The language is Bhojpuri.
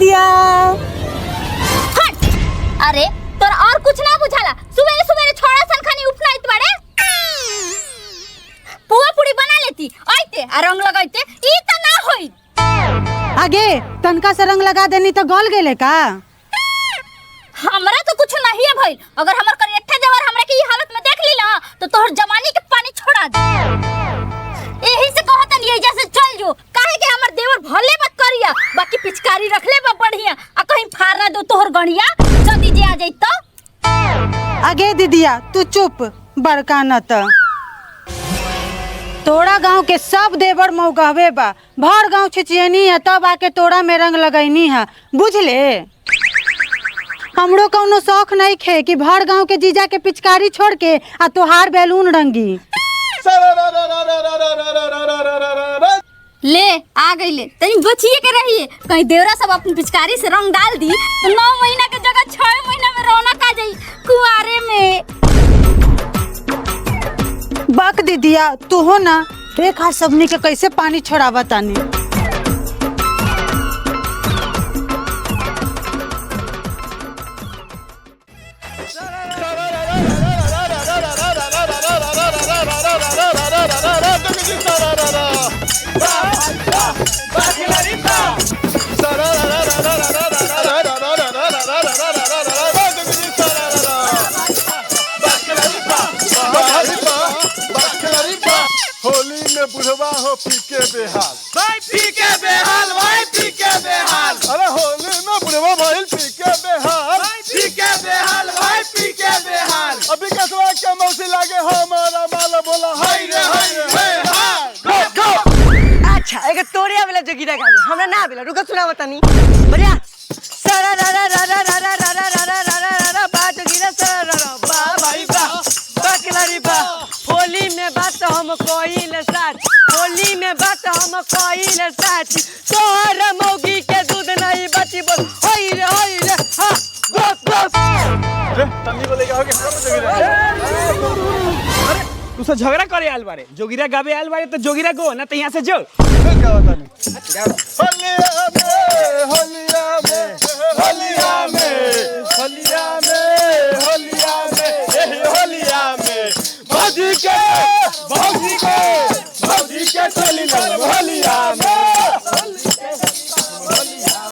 दीदिया। अरे तोर और कुछ ना बुझाला, सुबह सुबह छोड़ा सन खानी उपनाइत बाड़े। पुआ पूरी बना लेती आइते आ रंग लगाइते ई त ना होई। आगे तनका से रंग लगा देनी तो गल गेले का? हमरा तो कुछ नहीं है भाई। अगर हमर करियठा देवर हमरा के ई हालत में देख ली ना तो तोहर जवानी के पानी छोड़ा दे। एही से कहतन ये जैसे चल जो, काहे के हमर देवर भले मत करिया, बाकी पिचकारी रख ले बा बढ़िया आ कहीं फाड़ ना दो तोहर गणिया जदी जे आ जाई तो। आगे दीदिया तू चुप, बड़का न त तोड़ा गांव के सब देवर मौगहवे बा, भर गांव छिचियनी है तब आके तोड़ा में रंग लगैनी है, बुझले? हमरो कौनो शौक नहीं खे कि भर गांव के जीजा के पिचकारी छोड़ के आ तोहार बैलून रंगी। ले आ गई ले, तनी बचिए के रहिए, कहीं देवरा सब अपनी पिचकारी से रंग डाल दी तो 9 महीना के जगह 6 महीना में रौनक आ जाई कुंवारे में। बक दीदिया तू हो ना, देखा सबनी के कैसे पानी छोड़ावा तानी। होली में बुढ़वा हो पीके बेहाल, भाई पीके बेहाल, भाई पीके बेहाल। अरे होली में बुढ़वा भाई पीके बेहाल, भाई पीके बेहाल, भाई पीके बेहाल। अभी कसवा के मौसी लागे हमारा माला बोला हाय रे हाय रे हाय। अच्छा एक तोरे वाला जोगिरा गावे हमरा ना आवेला, रुको सुनाव तनी बढ़िया। सारा रा रा रा रा रा रा रा रा रा रा रा रा बा जोगिरा सारा रा रा बा भाई बा बकलारी बा। होली में बात हम कोइल साच, होली में बात हम कोइल साच, तोहर मौगी के दूध नहीं बची बोल होई रे हां बस बस। अरे तन्नी बोलेगा हो के जोगिरा। अरे तू से झगड़ा करे आल बारे, जोगिरा गावे आल बारे तो जोगिरा गो ना तो यहां से जो। क्या बता नहीं होली